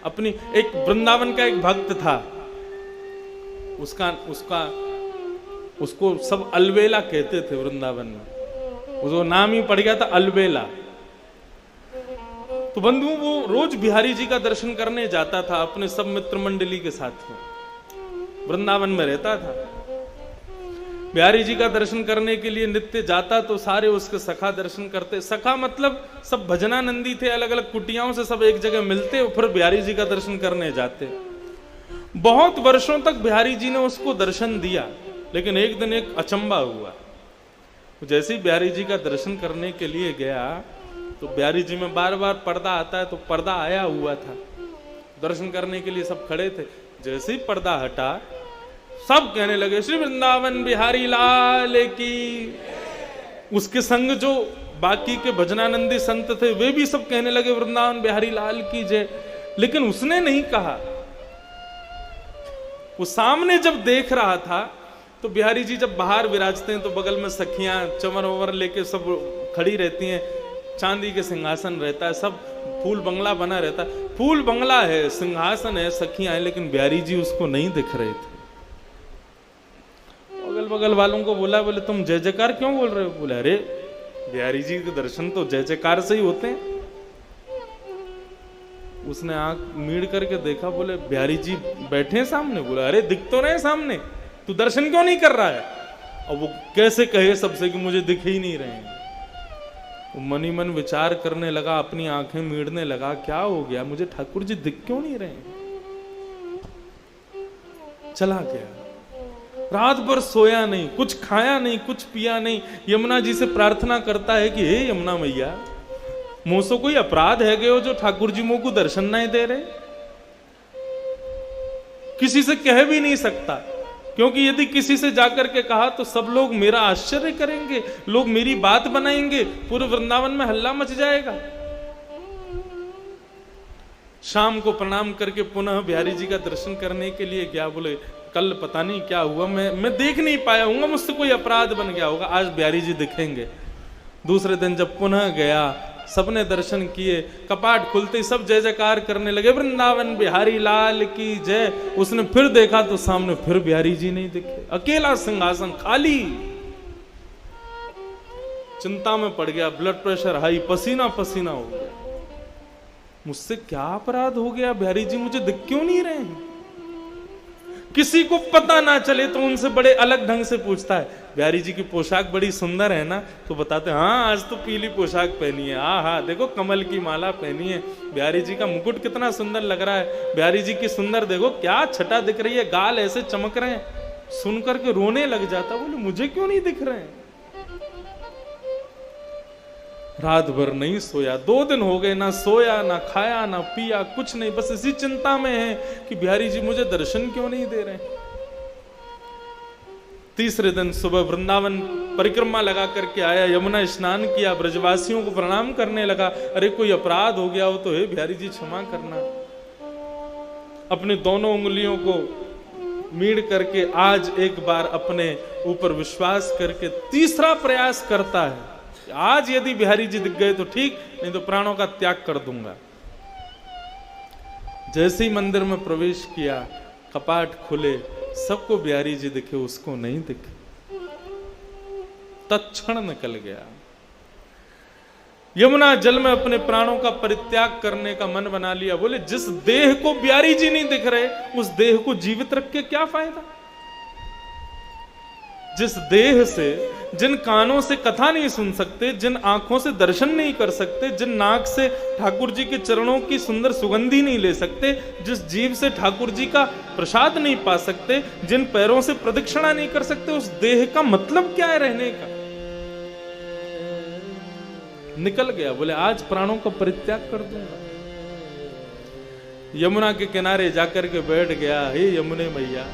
अपनी एक वृंदावन का एक भक्त था, उसको सब अलबेला कहते थे वृंदावन में, उसको नाम ही पड़ गया था अलबेला। तो बंधु वो रोज बिहारी जी का दर्शन करने जाता था अपने सब मित्र मंडली के साथ में, वृंदावन में रहता था। बिहारी जी का दर्शन करने के लिए नित्य जाता तो सारे उसके सखा दर्शन करते। सखा मतलब सब भजनानंदी थे, अलग अलग कुटियाओं से सब एक जगह मिलते और फिर बिहारी जी का दर्शन करने जाते। बहुत वर्षों तक बिहारी जी ने उसको दर्शन दिया, लेकिन एक दिन एक अचंबा हुआ। जैसे ही बिहारी जी का दर्शन करने के लिए गया तो बिहारी जी में बार बार पर्दा आता है, तो पर्दा आया हुआ था, दर्शन करने के लिए सब खड़े थे। जैसे ही पर्दा हटा सब कहने लगे श्री वृंदावन बिहारी लाल की। उसके संग जो बाकी के भजनानंदी संत थे वे भी सब कहने लगे वृंदावन बिहारी लाल की जय, लेकिन उसने नहीं कहा। वो सामने जब देख रहा था तो बिहारी जी जब बाहर विराजते हैं तो बगल में सखियां चमर वमर लेके सब खड़ी रहती हैं, चांदी के सिंहासन रहता है, सब फूल बंगला बना रहता है। फूल बंगला है, सिंहासन है, सखियां हैं, लेकिन बिहारी जी उसको नहीं दिख रहे थे। अगल बगल वालों को बोला, बोले तुम जय जयकार क्यों बोल रहे हो? बोले अरे बिहारी जी के दर्शन तो जय जयकार से ही होते हैं। उसने आंख मीड़ करके देखा, बोले बिहारी जी बैठे हैं सामने। बोला अरे दिख तो रहे सामने, तू दर्शन क्यों नहीं कर रहा है? और वो कैसे कहे सबसे कि मुझे दिख ही नहीं रहे हैं। वो मनी मन विचार करने लगा, अपनी आंखें मीड़ने लगा, क्या हो गया, मुझे ठाकुर जी दिख क्यों नहीं रहे हैं? चला गया, रात भर सोया नहीं, कुछ खाया नहीं, कुछ पिया नहीं। यमुना जी से प्रार्थना करता है कि हे यमुना मैया, मुझसे कोई अपराध है गयो जो ठाकुर जी मुझको दर्शन नहीं दे रहे? किसी से कह भी नहीं सकता, क्योंकि यदि किसी से जाकर के कहा तो सब लोग मेरा आश्चर्य करेंगे, लोग मेरी बात बनाएंगे, पूरे वृंदावन में हल्ला मच जाएगा। शाम को प्रणाम करके पुनः बिहारी जी का दर्शन करने के लिए गया। बोले कल पता नहीं क्या हुआ, मैं देख नहीं पाया हूँ, मुझसे कोई अपराध बन गया होगा, आज बिहारी जी दिखेंगे। दूसरे दिन जब पुनः गया, सबने दर्शन किए, कपाट खुलते ही सब जय जयकार करने लगे, वृंदावन बिहारी लाल की जय। उसने फिर देखा तो सामने फिर बिहारी जी नहीं दिखे, अकेला सिंहासन खाली। चिंता में पड़ गया, ब्लड प्रेशर हाई, पसीना पसीना हो गया। मुझसे क्या अपराध हो गया, बिहारी जी मुझे दिख क्यों नहीं रहे हैं? किसी को पता ना चले तो उनसे बड़े अलग ढंग से पूछता है, बिहारी जी की पोशाक बड़ी सुंदर है ना? तो बताते हाँ आज तो पीली पोशाक पहनी है, हाँ देखो कमल की माला पहनी है, बिहारी जी का मुकुट कितना सुंदर लग रहा है, बिहारी जी की सुंदर देखो क्या छटा दिख रही है, गाल ऐसे चमक रहे हैं। सुन करके रोने लग जाता, बोले मुझे क्यों नहीं दिख रहे हैं? रात भर नहीं सोया, 2 दिन हो गए, ना सोया ना खाया ना पिया, कुछ नहीं, बस इसी चिंता में है कि बिहारी जी मुझे दर्शन क्यों नहीं दे रहे। तीसरे दिन सुबह वृंदावन परिक्रमा लगा करके आया, यमुना स्नान किया, ब्रजवासियों को प्रणाम करने लगा। अरे कोई अपराध हो गया हो तो हे बिहारी जी क्षमा करना। अपनी दोनों उंगलियों को मीड़ करके आज एक बार अपने ऊपर विश्वास करके तीसरा प्रयास करता है, आज यदि बिहारी जी दिख गए तो ठीक, नहीं तो प्राणों का त्याग कर दूंगा। जैसे ही मंदिर में प्रवेश किया, कपाट खुले, सबको बिहारी जी दिखे, उसको नहीं दिखे। तत्क्षण निकल गया। यमुना जल में अपने प्राणों का परित्याग करने का मन बना लिया। बोले जिस देह को बिहारी जी नहीं दिख रहे, उस देह को जीवित रख के क्या फायदा? जिस देह से, जिन कानों से कथा नहीं सुन सकते, जिन आंखों से दर्शन नहीं कर सकते, जिन नाक से ठाकुर जी के चरणों की सुंदर सुगंधी नहीं ले सकते, जिस जीभ से ठाकुर जी का प्रसाद नहीं पा सकते, जिन पैरों से प्रदक्षिणा नहीं कर सकते, उस देह का मतलब क्या है रहने का? निकल गया। बोले आज प्राणों का परित्याग कर दूंगा। यमुना के किनारे जाकर के बैठ गया। हे यमुने मैया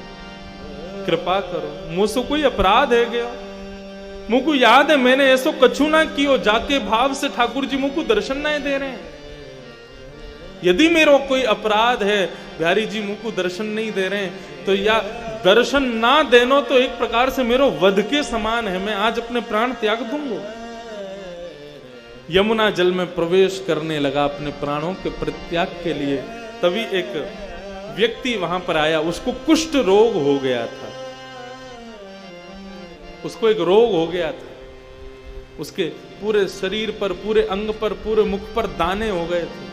कृपा करो, मुझसे कोई अपराध है गया? मुझको याद है मैंने ऐसो कछु ना कियो, जाके भाव से ठाकुर जी मुझको दर्शन नहीं दे रहे हैं। यदि मेरा कोई अपराध है, बिहारी जी मुझको दर्शन नहीं दे रहे हैं, तो या दर्शन ना देनो तो एक प्रकार से मेरा वध के समान है, मैं आज अपने प्राण त्याग दूंगा। यमुना जल में प्रवेश करने लगा अपने प्राणों के परित्याग के लिए। तभी एक व्यक्ति वहां पर आया, उसको कुष्ठ रोग हो गया था, उसको एक रोग हो गया था, उसके पूरे शरीर पर, पूरे अंग पर, पूरे मुख पर दाने हो गए थे।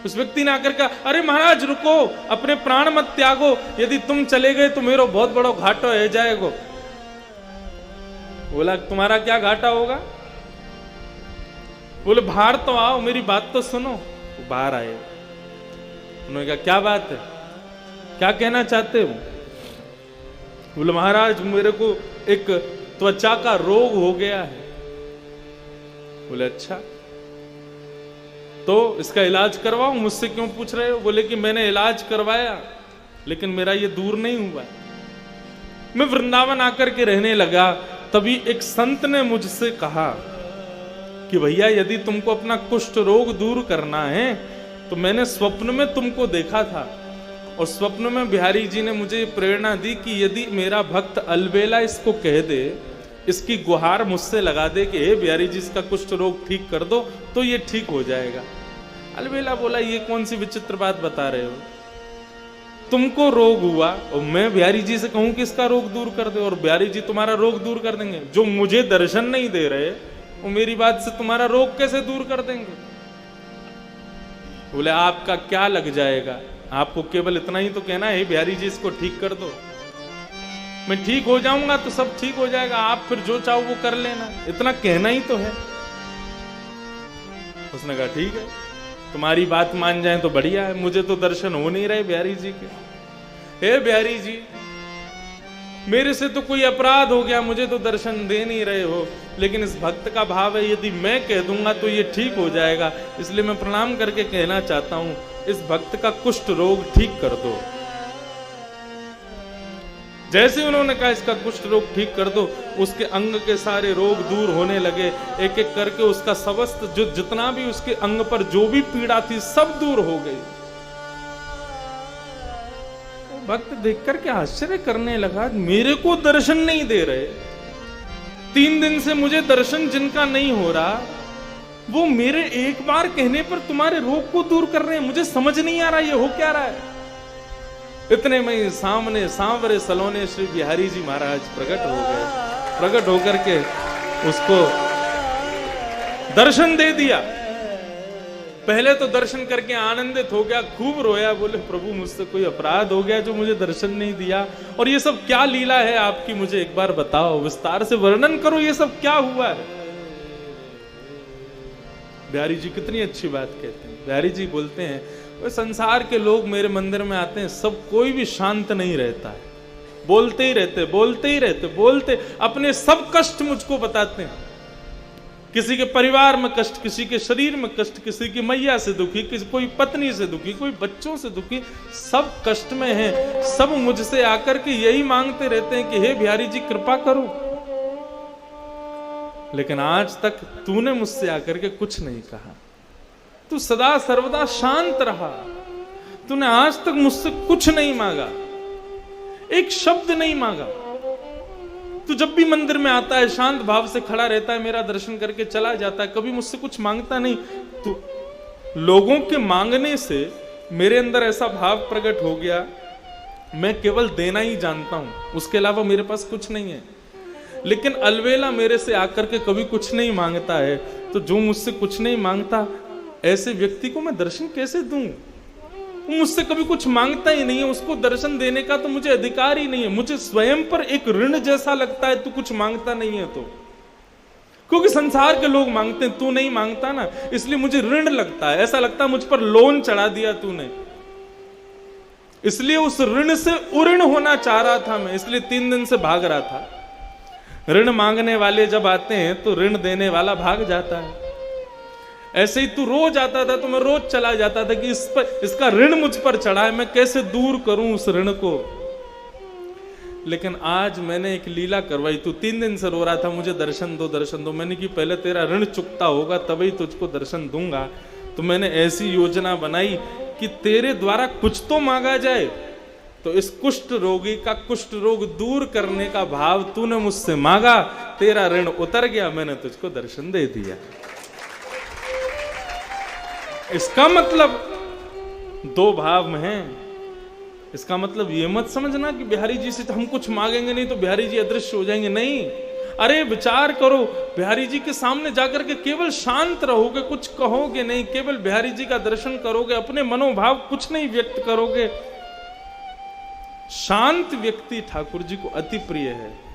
उस व्यक्ति ने आकर कहा, अरे महाराज रुको, अपने प्राण मत त्यागो, यदि तुम चले गए तो मेरा बहुत बड़ा घाटा हो जाएगा। बोला तुम्हारा क्या घाटा होगा? बोले बाहर तो आओ, मेरी बात तो सुनो। वो बाहर आए, उन्होंने कहा क्या बात है, क्या कहना चाहते हो? बोले महाराज मेरे को एक त्वचा का रोग हो गया है। बोले अच्छा, तो इसका इलाज करवाओ, मुझसे क्यों पूछ रहे हो? बोले कि मैंने इलाज करवाया लेकिन मेरा ये दूर नहीं हुआ। मैं वृंदावन आकर के रहने लगा, तभी एक संत ने मुझसे कहा कि भैया यदि तुमको अपना कुष्ठ रोग दूर करना है तो मैंने स्वप्न में तुमको देखा था, और स्वप्न में बिहारी जी ने मुझे प्रेरणा दी कि यदि मेरा भक्त अलबेला इसको कह दे, इसकी गुहार मुझसे लगा दे कि हे बिहारी जी इसका कुष्ठ रोग ठीक कर दो, तो ये ठीक हो जाएगा। अलबेला बोला ये कौन सी विचित्र बात बता रहे हो, तुमको रोग हुआ और मैं बिहारी जी से कहूं कि इसका रोग दूर कर दे, और बिहारी जी तुम्हारा रोग दूर कर देंगे? जो मुझे दर्शन नहीं दे रहे वो मेरी बात से तुम्हारा रोग कैसे दूर कर देंगे? बोले आपका क्या लग जाएगा, आपको केवल इतना ही तो कहना है बिहारी जी इसको ठीक कर दो, मैं ठीक हो जाऊंगा तो सब ठीक हो जाएगा, आप फिर जो चाहो वो कर लेना, इतना कहना ही तो है। उसने कहा ठीक है, तुम्हारी बात मान जाए तो बढ़िया है, मुझे तो दर्शन हो नहीं रहे बिहारी जी के। हे बिहारी जी मेरे से तो कोई अपराध हो गया, मुझे तो दर्शन दे नहीं रहे हो, लेकिन इस भक्त का भाव है यदि मैं कह दूंगा तो ये ठीक हो जाएगा, इसलिए मैं प्रणाम करके कहना चाहता हूं इस भक्त का कुष्ठ रोग ठीक कर दो। जैसे उन्होंने कहा इसका कुष्ठ रोग ठीक कर दो, उसके अंग के सारे रोग दूर होने लगे, एक एक करके उसका समस्त जो जितना भी उसके अंग पर जो भी पीड़ा थी सब दूर हो गई। भक्त देख करके आश्चर्य करने लगा, मेरे को दर्शन नहीं दे रहे, 3 दिन से मुझे दर्शन जिनका नहीं हो रहा, वो मेरे एक बार कहने पर तुम्हारे रोग को दूर कर रहे हैं, मुझे समझ नहीं आ रहा ये हो क्या रहा है। इतने में सामने सांवरे सलोने श्री बिहारी जी महाराज प्रकट हो गए, प्रकट होकर के उसको दर्शन दे दिया। पहले तो दर्शन करके आनंदित हो गया, खूब रोया, बोले प्रभु मुझसे कोई अपराध हो गया जो मुझे दर्शन नहीं दिया, और ये सब क्या लीला है आपकी, मुझे एक बार बताओ, विस्तार से वर्णन करो, ये सब क्या हुआ है। बिहारी जी कितनी अच्छी बात कहते हैं। बिहारी जी बोलते हैं वे संसार के लोग मेरे मंदिर में आते हैं, सब कोई भी शांत नहीं रहता है, बोलते ही रहते, बोलते ही रहते, बोलते अपने सब कष्ट मुझको बताते हैं, किसी के परिवार में कष्ट, किसी के शरीर में कष्ट, किसी की मैया से दुखी, किसी कोई पत्नी से दुखी, कोई बच्चों से दुखी, सब कष्ट में हैं, सब मुझसे आकर के यही मांगते रहते हैं कि हे बिहारी जी कृपा करो। लेकिन आज तक तूने मुझसे आकर के कुछ नहीं कहा, तू सदा सर्वदा शांत रहा, तूने आज तक मुझसे कुछ नहीं मांगा, एक शब्द नहीं मांगा। तू जब भी मंदिर में आता है शांत भाव से खड़ा रहता है, मेरा दर्शन करके चला जाता है, कभी मुझसे कुछ मांगता नहीं। तू लोगों के मांगने से मेरे अंदर ऐसा भाव प्रकट हो गया, मैं केवल देना ही जानता हूं, उसके अलावा मेरे पास कुछ नहीं है। लेकिन अलवेला मेरे से आकर के कभी कुछ नहीं मांगता है, तो जो मुझसे कुछ नहीं मांगता ऐसे व्यक्ति को मैं दर्शन कैसे दूं? वो मुझसे कभी कुछ मांगता ही नहीं है, उसको दर्शन देने का तो मुझे अधिकार ही नहीं है। मुझे स्वयं पर एक ऋण जैसा लगता है तू कुछ मांगता नहीं है तो, क्योंकि संसार के लोग मांगते हैं, तू नहीं मांगता ना, इसलिए मुझे ऋण लगता है, ऐसा लगता है मुझ पर लोन चढ़ा दिया तूने, इसलिए उस ऋण से उऋण होना चाह रहा था मैं, इसलिए 3 दिन से भाग रहा था। ऋण मांगने वाले जब आते हैं तो ऋण देने वाला भाग जाता है। ऐसे ही तू रोज आता था तो मैं रोज चला जाता था कि इसका ऋण मुझ पर चढ़ा है, मैं कैसे दूर करूं उस ऋण को। लेकिन आज मैंने एक लीला करवाई, तू 3 दिन से रो रहा था मुझे दर्शन दो दर्शन दो, मैंने कि पहले तेरा ऋण चुकता होगा तभी तुझको दर्शन दूंगा। तो मैंने ऐसी योजना बनाई कि तेरे द्वारा कुछ तो मांगा जाए, तो इस कुष्ठ रोगी का कुष्ठ रोग दूर करने का भाव तूने मुझसे मांगा, तेरा ऋण उतर गया, मैंने तुझको दर्शन दे दिया। इसका मतलब दो भाव में हैं। इसका मतलब ये मत समझना कि बिहारी जी से तो हम कुछ मांगेंगे नहीं तो बिहारी जी अदृश्य हो जाएंगे, नहीं। अरे विचार करो, बिहारी जी के सामने जाकर के केवल शांत रहोगे, कुछ कहोगे नहीं, केवल बिहारी जी का दर्शन करोगे, अपने मनोभाव कुछ नहीं व्यक्त करोगे। शांत व्यक्ति ठाकुर जी को अति प्रिय है।